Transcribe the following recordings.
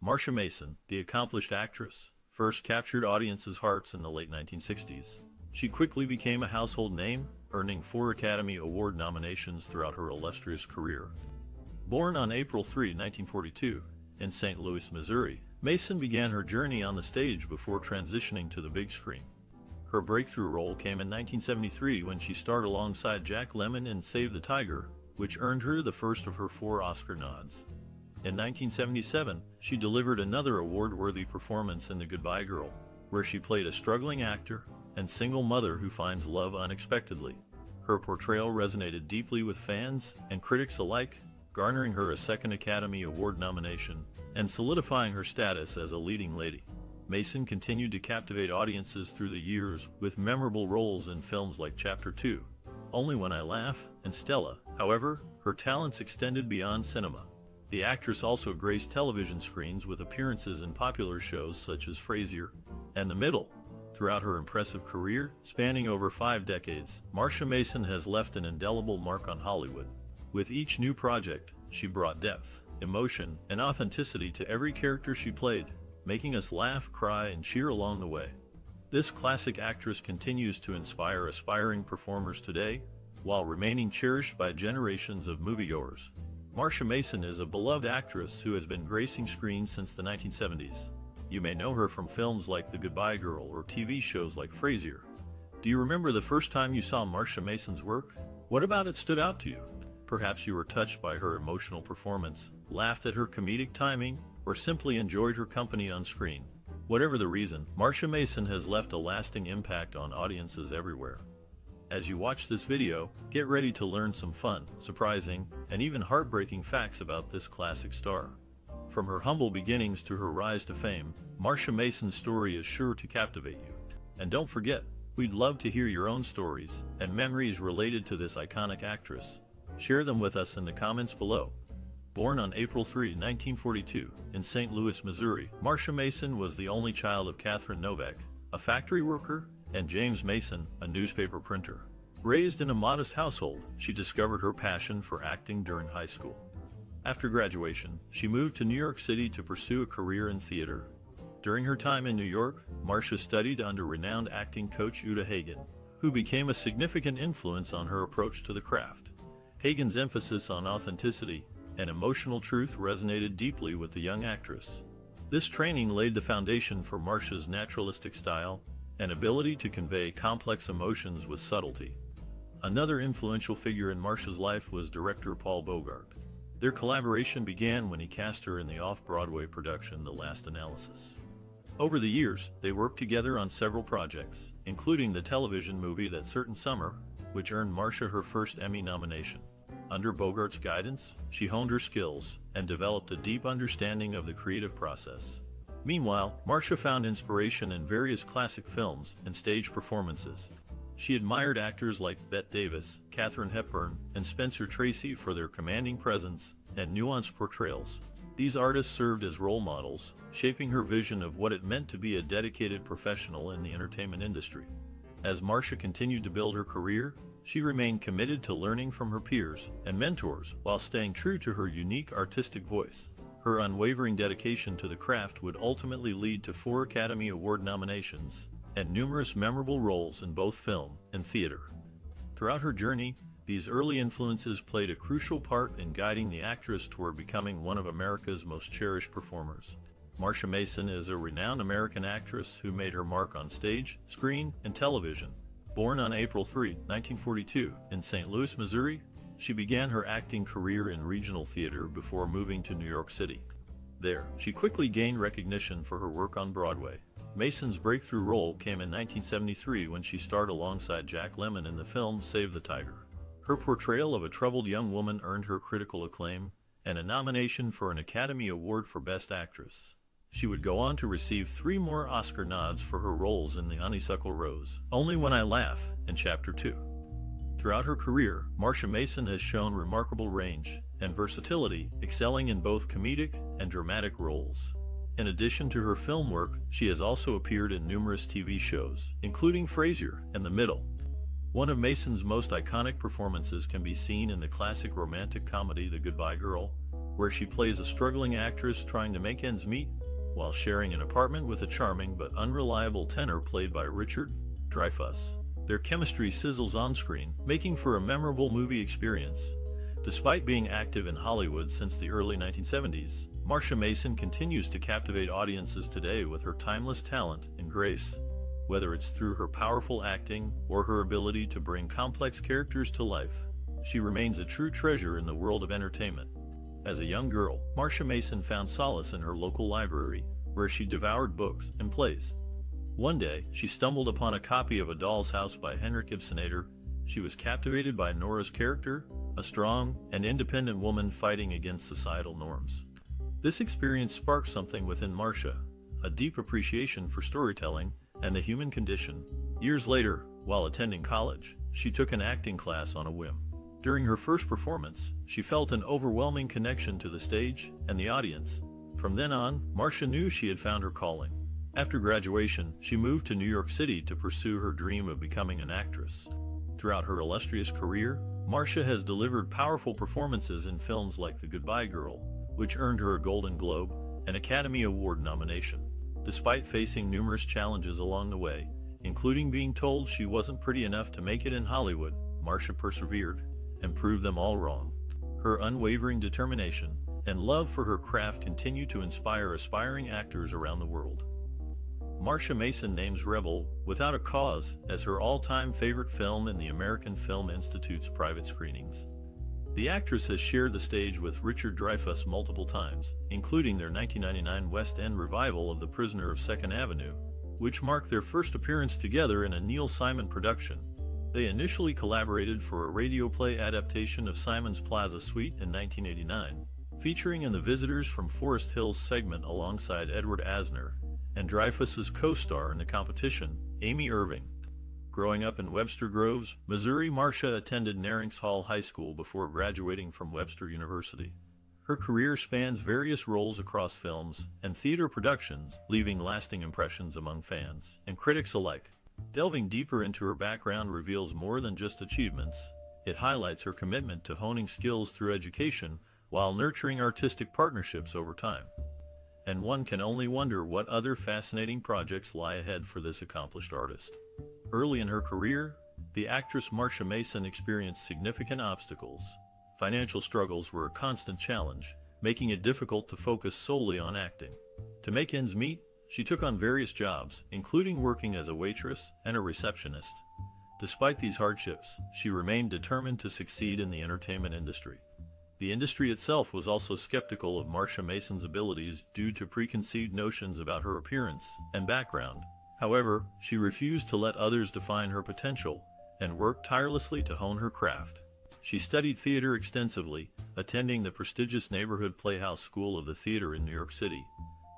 Marsha Mason, the accomplished actress, first captured audiences' hearts in the late 1960s. She quickly became a household name, earning 4 Academy Award nominations throughout her illustrious career. Born on April 3, 1942, in St. Louis, Missouri, Mason began her journey on the stage before transitioning to the big screen. Her breakthrough role came in 1973 when she starred alongside Jack Lemmon in Save the Tiger, which earned her the first of her 4 Oscar nods. In 1977, she delivered another award-worthy performance in The Goodbye Girl, where she played a struggling actor and single mother who finds love unexpectedly. Her portrayal resonated deeply with fans and critics alike, garnering her a 2nd Academy Award nomination and solidifying her status as a leading lady. Mason continued to captivate audiences through the years with memorable roles in films like Chapter 2, Only When I Laugh, and Stella. However, her talents extended beyond cinema. The actress also graced television screens with appearances in popular shows such as Frasier and The Middle. Throughout her impressive career, spanning over 5 decades, Marsha Mason has left an indelible mark on Hollywood. With each new project, she brought depth, emotion, and authenticity to every character she played, making us laugh, cry, and cheer along the way. This classic actress continues to inspire aspiring performers today, while remaining cherished by generations of moviegoers. Marsha Mason is a beloved actress who has been gracing screens since the 1970s. You may know her from films like The Goodbye Girl or TV shows like Frasier. Do you remember the first time you saw Marsha Mason's work? What about it stood out to you? Perhaps you were touched by her emotional performance, laughed at her comedic timing, or simply enjoyed her company on screen. Whatever the reason, Marsha Mason has left a lasting impact on audiences everywhere. As you watch this video, get ready to learn some fun, surprising, and even heartbreaking facts about this classic star. From her humble beginnings to her rise to fame, Marsha Mason's story is sure to captivate you. And don't forget, we'd love to hear your own stories and memories related to this iconic actress. Share them with us in the comments below. Born on April 3, 1942, in St. Louis, Missouri, Marsha Mason was the only child of Catherine Novak, a factory worker, and James Mason, a newspaper printer. Raised in a modest household, she discovered her passion for acting during high school. After graduation, she moved to New York City to pursue a career in theater. During her time in New York, Marsha studied under renowned acting coach Uta Hagen, who became a significant influence on her approach to the craft. Hagen's emphasis on authenticity and emotional truth resonated deeply with the young actress. This training laid the foundation for Marsha's naturalistic style and ability to convey complex emotions with subtlety. Another influential figure in Marsha's life was director Paul Bogart. Their collaboration began when he cast her in the off-Broadway production The Last Analysis. Over the years, they worked together on several projects, including the television movie That Certain Summer, which earned Marsha her first Emmy nomination. Under Bogart's guidance, she honed her skills and developed a deep understanding of the creative process. Meanwhile, Marsha found inspiration in various classic films and stage performances. She admired actors like Bette Davis, Katharine Hepburn, and Spencer Tracy for their commanding presence and nuanced portrayals. These artists served as role models, shaping her vision of what it meant to be a dedicated professional in the entertainment industry. As Marsha continued to build her career, she remained committed to learning from her peers and mentors while staying true to her unique artistic voice. Her unwavering dedication to the craft would ultimately lead to 4 Academy Award nominations and numerous memorable roles in both film and theater. Throughout her journey, these early influences played a crucial part in guiding the actress toward becoming one of America's most cherished performers. Marsha Mason is a renowned American actress who made her mark on stage, screen, and television. Born on April 3, 1942, in St. Louis, Missouri, she began her acting career in regional theater before moving to New York City. There, she quickly gained recognition for her work on Broadway. Mason's breakthrough role came in 1973 when she starred alongside Jack Lemmon in the film Save the Tiger. Her portrayal of a troubled young woman earned her critical acclaim and a nomination for an Academy Award for Best Actress. She would go on to receive 3 more Oscar nods for her roles in The Honeysuckle Rose, Only When I Laugh, and Chapter 2. Throughout her career, Marsha Mason has shown remarkable range and versatility, excelling in both comedic and dramatic roles. In addition to her film work, she has also appeared in numerous TV shows, including Frasier and The Middle. One of Mason's most iconic performances can be seen in the classic romantic comedy The Goodbye Girl, where she plays a struggling actress trying to make ends meet while sharing an apartment with a charming but unreliable tenor played by Richard Dreyfuss. Their chemistry sizzles on screen, making for a memorable movie experience. Despite being active in Hollywood since the early 1970s, Marsha Mason continues to captivate audiences today with her timeless talent and grace. Whether it's through her powerful acting or her ability to bring complex characters to life, she remains a true treasure in the world of entertainment. As a young girl, Marsha Mason found solace in her local library, where she devoured books and plays. One day, she stumbled upon a copy of A Doll's House by Henrik Ibsenator. She was captivated by Nora's character, a strong and independent woman fighting against societal norms. This experience sparked something within Marsha, a deep appreciation for storytelling and the human condition. Years later, while attending college, she took an acting class on a whim. During her first performance, she felt an overwhelming connection to the stage and the audience. From then on, Marsha knew she had found her calling. After graduation, she moved to New York City to pursue her dream of becoming an actress. Throughout her illustrious career, Marsha has delivered powerful performances in films like The Goodbye Girl, which earned her a Golden Globe and Academy Award nomination. Despite facing numerous challenges along the way, including being told she wasn't pretty enough to make it in Hollywood, Marsha persevered and proved them all wrong. Her unwavering determination and love for her craft continue to inspire aspiring actors around the world. Marsha Mason names Rebel Without a Cause as her all-time favorite film in the American Film Institute's private screenings. The actress has shared the stage with Richard Dreyfuss multiple times, including their 1999 West End revival of The Prisoner of Second Avenue, which marked their first appearance together in a Neil Simon production. They initially collaborated for a radio play adaptation of Simon's Plaza Suite in 1989, featuring in the Visitors from Forest Hills segment alongside Edward Asner and Dreyfuss's co-star in the competition, Amy Irving. Growing up in Webster Groves, Missouri, Marsha attended Narings Hall High School before graduating from Webster University. Her career spans various roles across films and theater productions, leaving lasting impressions among fans and critics alike. Delving deeper into her background reveals more than just achievements. It highlights her commitment to honing skills through education while nurturing artistic partnerships over time. And one can only wonder what other fascinating projects lie ahead for this accomplished artist. Early in her career, the actress Marsha Mason experienced significant obstacles. Financial struggles were a constant challenge, making it difficult to focus solely on acting. To make ends meet, she took on various jobs, including working as a waitress and a receptionist. Despite these hardships, she remained determined to succeed in the entertainment industry. The industry itself was also skeptical of Marsha Mason's abilities due to preconceived notions about her appearance and background. However, she refused to let others define her potential and worked tirelessly to hone her craft. She studied theater extensively, attending the prestigious neighborhood Playhouse School of the Theater in New York City.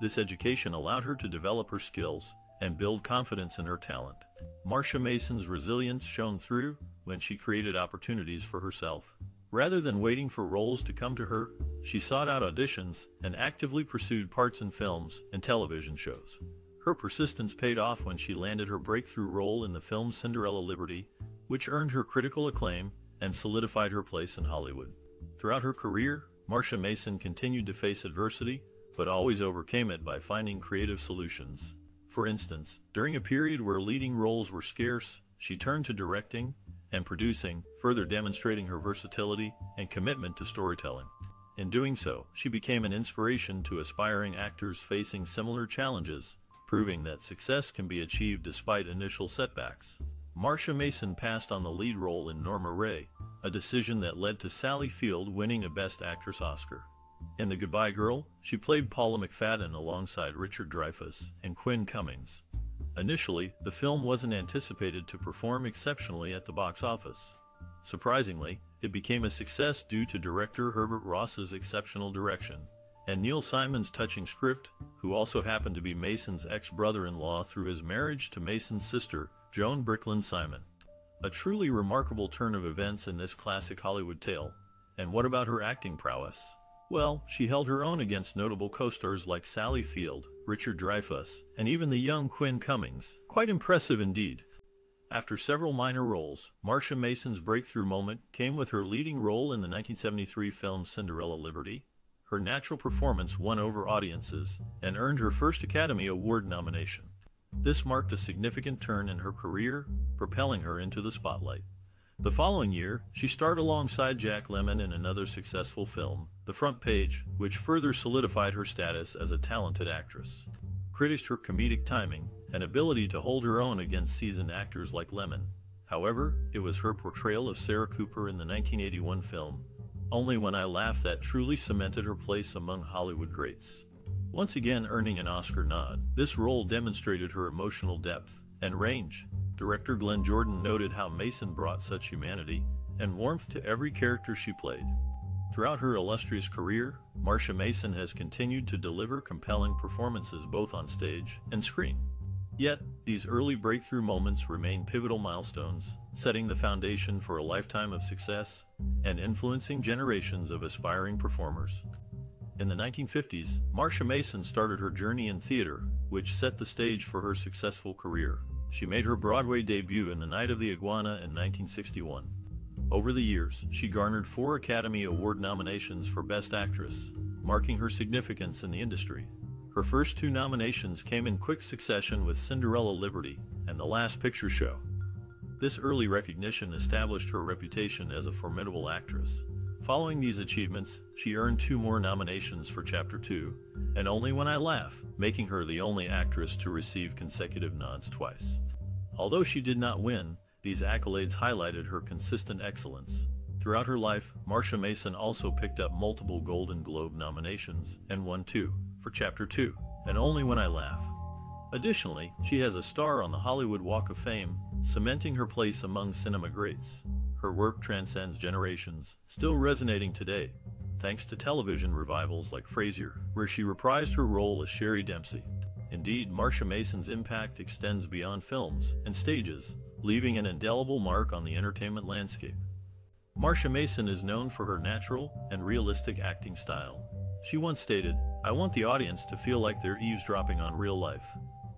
This education allowed her to develop her skills and build confidence in her talent. Marsha Mason's resilience shone through when she created opportunities for herself. Rather than waiting for roles to come to her, she sought out auditions and actively pursued parts in films and television shows. Her persistence paid off when she landed her breakthrough role in the film Cinderella Liberty, which earned her critical acclaim and solidified her place in Hollywood. Throughout her career, Marsha Mason continued to face adversity, but always overcame it by finding creative solutions. For instance, during a period where leading roles were scarce, she turned to directing and producing, further demonstrating her versatility and commitment to storytelling. In doing so, she became an inspiration to aspiring actors facing similar challenges, proving that success can be achieved despite initial setbacks. Marsha Mason passed on the lead role in Norma Ray, a decision that led to Sally Field winning a Best Actress Oscar. In The Goodbye Girl, she played Paula McFadden alongside Richard Dreyfuss and Quinn Cummings. Initially, the film wasn't anticipated to perform exceptionally at the box office. Surprisingly, it became a success due to director Herbert Ross's exceptional direction and Neil Simon's touching script, who also happened to be Mason's ex-brother-in-law through his marriage to Mason's sister, Joan Bricklin Simon. A truly remarkable turn of events in this classic Hollywood tale. And what about her acting prowess? Well, she held her own against notable co-stars like Sally Field, Richard Dreyfuss, and even the young Quinn Cummings. Quite impressive indeed. After several minor roles, Marsha Mason's breakthrough moment came with her leading role in the 1973 film Cinderella Liberty. Her natural performance won over audiences and earned her first Academy Award nomination. This marked a significant turn in her career, propelling her into the spotlight. The following year, she starred alongside Jack Lemmon in another successful film, The Front Page, which further solidified her status as a talented actress. Critics her comedic timing and ability to hold her own against seasoned actors like Lemmon. However, it was her portrayal of Sarah Cooper in the 1981 film, Only When I Laugh, that truly cemented her place among Hollywood greats. Once again earning an Oscar nod, this role demonstrated her emotional depth and range. Director Glenn Jordan noted how Mason brought such humanity and warmth to every character she played. Throughout her illustrious career, Marsha Mason has continued to deliver compelling performances both on stage and screen. Yet, these early breakthrough moments remain pivotal milestones, setting the foundation for a lifetime of success and influencing generations of aspiring performers. In the 1950s, Marsha Mason started her journey in theater, which set the stage for her successful career. She made her Broadway debut in The Night of the Iguana in 1961. Over the years, she garnered 4 Academy Award nominations for Best Actress, marking her significance in the industry. Her first 2 nominations came in quick succession with Cinderella Liberty and The Last Picture Show. This early recognition established her reputation as a formidable actress. Following these achievements, she earned 2 more nominations for Chapter 2, and Only When I Laugh, making her the only actress to receive consecutive nods twice. Although she did not win, these accolades highlighted her consistent excellence. Throughout her life, Marsha Mason also picked up multiple Golden Globe nominations and won 2 for Chapter 2, and Only When I Laugh. Additionally, she has a star on the Hollywood Walk of Fame, cementing her place among cinema greats. Her work transcends generations, still resonating today, thanks to television revivals like Frasier, where she reprised her role as Sherry Dempsey. Indeed, Marsha Mason's impact extends beyond films and stages, leaving an indelible mark on the entertainment landscape. Marsha Mason is known for her natural and realistic acting style. She once stated, "I want the audience to feel like they're eavesdropping on real life."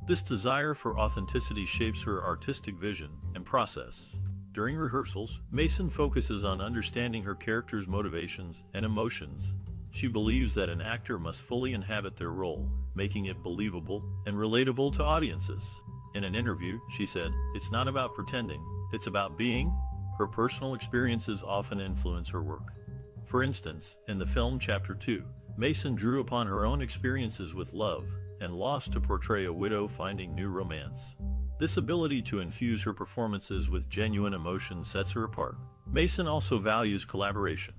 This desire for authenticity shapes her artistic vision and process. During rehearsals, Mason focuses on understanding her character's motivations and emotions. She believes that an actor must fully inhabit their role, making it believable and relatable to audiences. In an interview, she said, "It's not about pretending, it's about being." Her personal experiences often influence her work. For instance, in the film Chapter 2, Mason drew upon her own experiences with love and loss to portray a widow finding new romance. This ability to infuse her performances with genuine emotion sets her apart. Mason also values collaboration.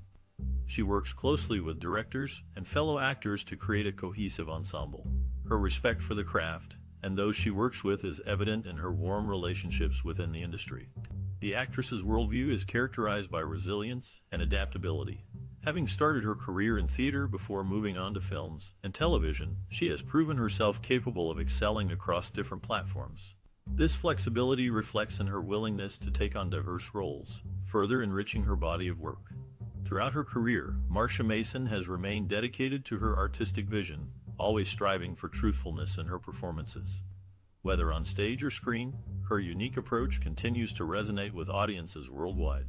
She works closely with directors and fellow actors to create a cohesive ensemble. Her respect for the craft and those she works with is evident in her warm relationships within the industry. The actress's worldview is characterized by resilience and adaptability. Having started her career in theater before moving on to films and television, she has proven herself capable of excelling across different platforms. This flexibility reflects in her willingness to take on diverse roles, further enriching her body of work. Throughout her career, Marsha Mason has remained dedicated to her artistic vision, always striving for truthfulness in her performances. Whether on stage or screen, her unique approach continues to resonate with audiences worldwide.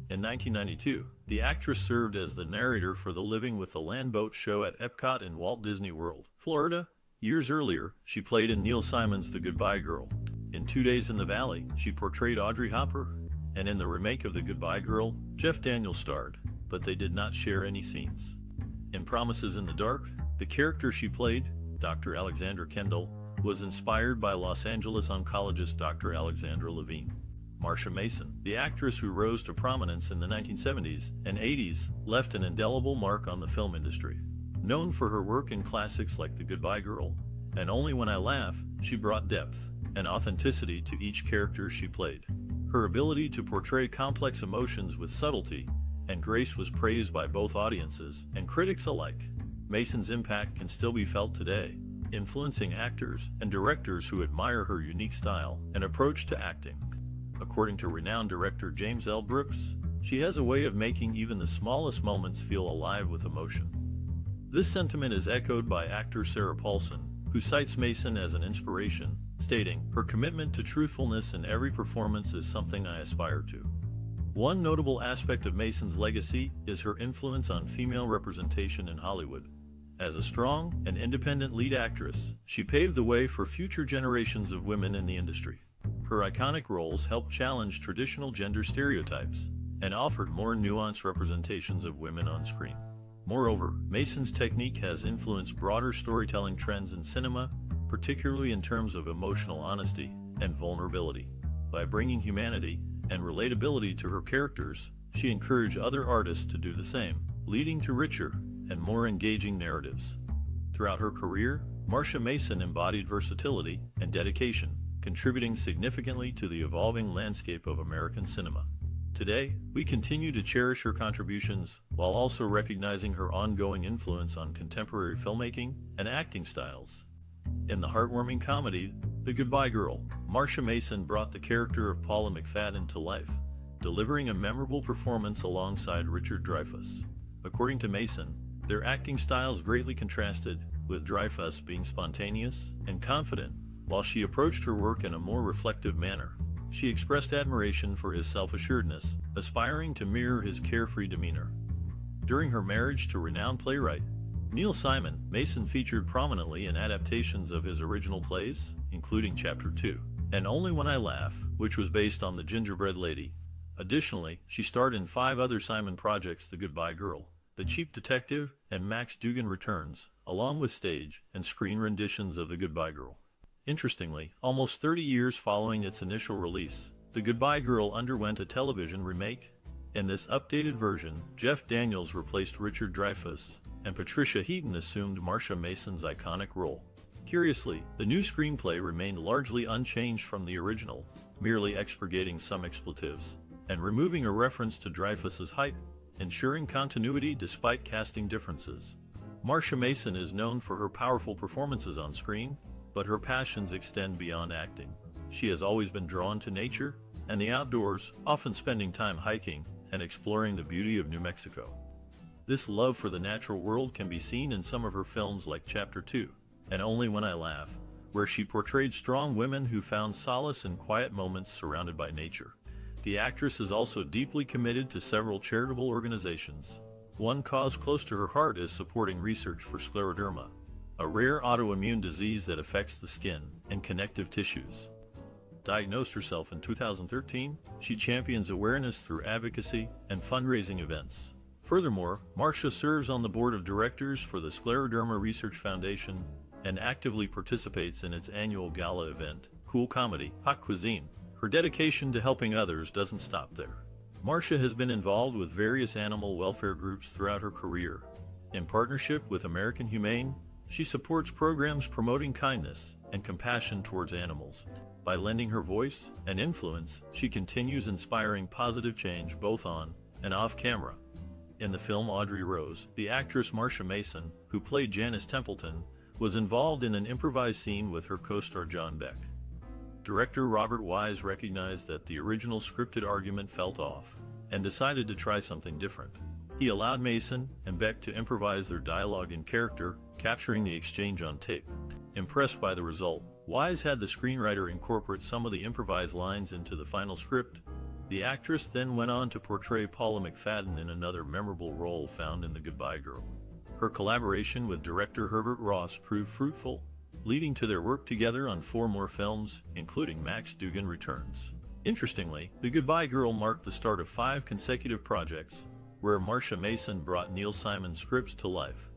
In 1992, the actress served as the narrator for the Living with the Land Boat show at Epcot in Walt Disney World, Florida. Years earlier, she played in Neil Simon's The Goodbye Girl. In 2 Days in the Valley, she portrayed Audrey Hopper, and in the remake of The Goodbye Girl, Jeff Daniels starred, but they did not share any scenes. In Promises in the Dark, the character she played, Dr. Alexandra Kendall, was inspired by Los Angeles oncologist Dr. Alexandra Levine. Marsha Mason, the actress who rose to prominence in the 1970s and 80s, left an indelible mark on the film industry. Known for her work in classics like The Goodbye Girl and Only When I Laugh, she brought depth and authenticity to each character she played. Her ability to portray complex emotions with subtlety and grace was praised by both audiences and critics alike. Mason's impact can still be felt today, influencing actors and directors who admire her unique style and approach to acting. According to renowned director James L. Brooks, she has a way of making even the smallest moments feel alive with emotion. This sentiment is echoed by actor Sarah Paulson, who cites Mason as an inspiration, stating, "Her commitment to truthfulness in every performance is something I aspire to." One notable aspect of Mason's legacy is her influence on female representation in Hollywood. As a strong and independent lead actress, she paved the way for future generations of women in the industry. Her iconic roles helped challenge traditional gender stereotypes and offered more nuanced representations of women on screen. Moreover, Mason's technique has influenced broader storytelling trends in cinema, particularly in terms of emotional honesty and vulnerability. By bringing humanity and relatability to her characters, she encouraged other artists to do the same, leading to richer and more engaging narratives. Throughout her career, Marsha Mason embodied versatility and dedication, contributing significantly to the evolving landscape of American cinema. Today, we continue to cherish her contributions while also recognizing her ongoing influence on contemporary filmmaking and acting styles. In the heartwarming comedy, The Goodbye Girl, Marsha Mason brought the character of Paula McFadden to life, delivering a memorable performance alongside Richard Dreyfuss. According to Mason, their acting styles greatly contrasted, with Dreyfuss being spontaneous and confident, while she approached her work in a more reflective manner. She expressed admiration for his self-assuredness, aspiring to mirror his carefree demeanor. During her marriage to renowned playwright Neil Simon, Mason featured prominently in adaptations of his original plays, including Chapter 2, and Only When I Laugh, which was based on The Gingerbread Lady. Additionally, she starred in 5 other Simon projects: The Goodbye Girl, The Cheap Detective, and Max Dugan Returns, along with stage and screen renditions of The Goodbye Girl. Interestingly, almost 30 years following its initial release, The Goodbye Girl underwent a television remake. In this updated version, Jeff Daniels replaced Richard Dreyfuss, and Patricia Heaton assumed Marsha Mason's iconic role. Curiously, the new screenplay remained largely unchanged from the original, merely expurgating some expletives and removing a reference to Dreyfuss's height, ensuring continuity despite casting differences. Marsha Mason is known for her powerful performances on screen, but her passions extend beyond acting. She has always been drawn to nature and the outdoors, often spending time hiking and exploring the beauty of New Mexico. This love for the natural world can be seen in some of her films like Chapter 2 and Only When I Laugh, where she portrayed strong women who found solace in quiet moments surrounded by nature. The actress is also deeply committed to several charitable organizations. One cause close to her heart is supporting research for scleroderma, a rare autoimmune disease that affects the skin and connective tissues. Diagnosed herself in 2013, she champions awareness through advocacy and fundraising events. Furthermore, Marsha serves on the board of directors for the Scleroderma Research Foundation and actively participates in its annual gala event, Cool Comedy, Hot Cuisine. Her dedication to helping others doesn't stop there. Marsha has been involved with various animal welfare groups throughout her career. In partnership with American Humane, she supports programs promoting kindness and compassion towards animals. By lending her voice and influence, she continues inspiring positive change both on and off camera. In the film Audrey Rose, the actress Marsha Mason, who played Janice Templeton, was involved in an improvised scene with her co-star John Beck. Director Robert Wise recognized that the original scripted argument felt off and decided to try something different. He allowed Mason and Beck to improvise their dialogue in character, capturing the exchange on tape. Impressed by the result, Wise had the screenwriter incorporate some of the improvised lines into the final script. The actress then went on to portray Paula McFadden in another memorable role found in The Goodbye Girl. Her collaboration with director Herbert Ross proved fruitful, leading to their work together on 4 more films, including Max Dugan Returns. Interestingly, The Goodbye Girl marked the start of 5 consecutive projects, where Marsha Mason brought Neil Simon's scripts to life.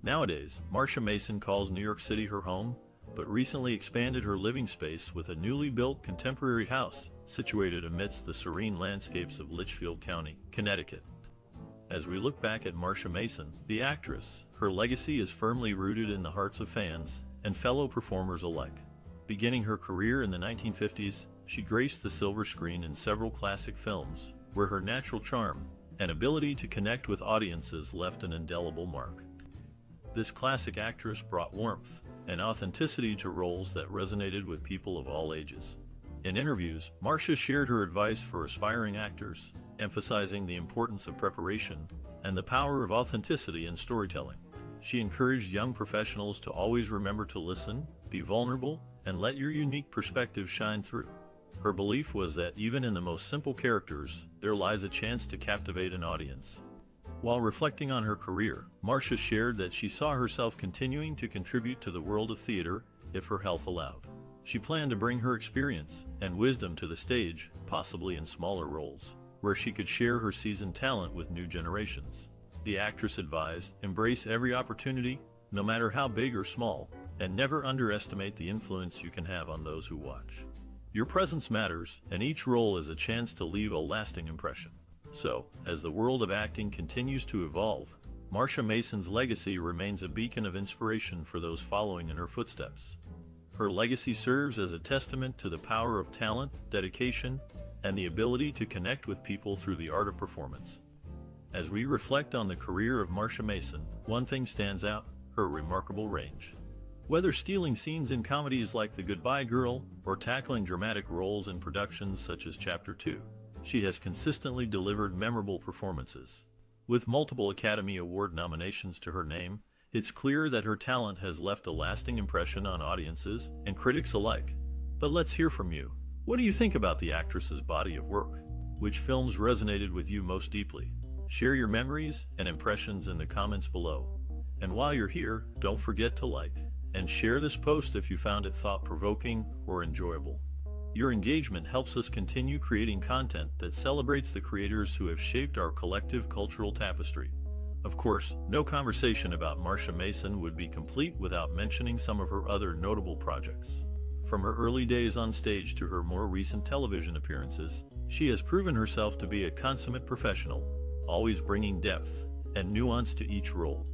Nowadays, Marsha Mason calls New York City her home, but recently expanded her living space with a newly built contemporary house situated amidst the serene landscapes of Litchfield County, Connecticut. As we look back at Marsha Mason, the actress, her legacy is firmly rooted in the hearts of fans and fellow performers alike. Beginning her career in the 1950s, she graced the silver screen in several classic films, where her natural charm and ability to connect with audiences left an indelible mark. This classic actress brought warmth and authenticity to roles that resonated with people of all ages. In interviews, Marsha shared her advice for aspiring actors, emphasizing the importance of preparation and the power of authenticity in storytelling. She encouraged young professionals to always remember to listen, be vulnerable, and let your unique perspective shine through. Her belief was that even in the most simple characters, there lies a chance to captivate an audience. While reflecting on her career, Marsha shared that she saw herself continuing to contribute to the world of theater if her health allowed. She planned to bring her experience and wisdom to the stage, possibly in smaller roles, where she could share her seasoned talent with new generations. The actress advised, embrace every opportunity, no matter how big or small, and never underestimate the influence you can have on those who watch. Your presence matters, and each role is a chance to leave a lasting impression. So, as the world of acting continues to evolve, Marsha Mason's legacy remains a beacon of inspiration for those following in her footsteps. Her legacy serves as a testament to the power of talent, dedication, and the ability to connect with people through the art of performance. As we reflect on the career of Marsha Mason, one thing stands out: her remarkable range. Whether stealing scenes in comedies like The Goodbye Girl or tackling dramatic roles in productions such as Chapter 2, she has consistently delivered memorable performances. With multiple Academy Award nominations to her name, it's clear that her talent has left a lasting impression on audiences and critics alike. But let's hear from you. What do you think about the actress's body of work? Which films resonated with you most deeply? Share your memories and impressions in the comments below. And while you're here, don't forget to like and share this post if you found it thought-provoking or enjoyable. Your engagement helps us continue creating content that celebrates the creators who have shaped our collective cultural tapestry. Of course, no conversation about Marsha Mason would be complete without mentioning some of her other notable projects. From her early days on stage to her more recent television appearances, she has proven herself to be a consummate professional, always bringing depth and nuance to each role.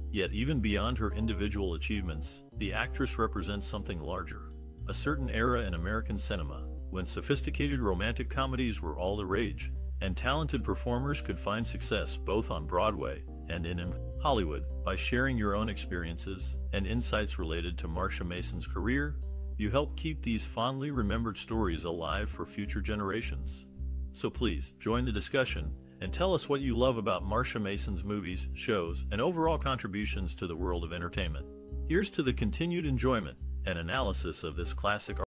Yet even beyond her individual achievements, the actress represents something larger. A certain era in American cinema, when sophisticated romantic comedies were all the rage, and talented performers could find success both on Broadway and in Hollywood. By sharing your own experiences and insights related to Marsha Mason's career, you help keep these fondly remembered stories alive for future generations. So please, join the discussion and tell us what you love about Marsha Mason's movies, shows, and overall contributions to the world of entertainment. Here's to the continued enjoyment and analysis of this classic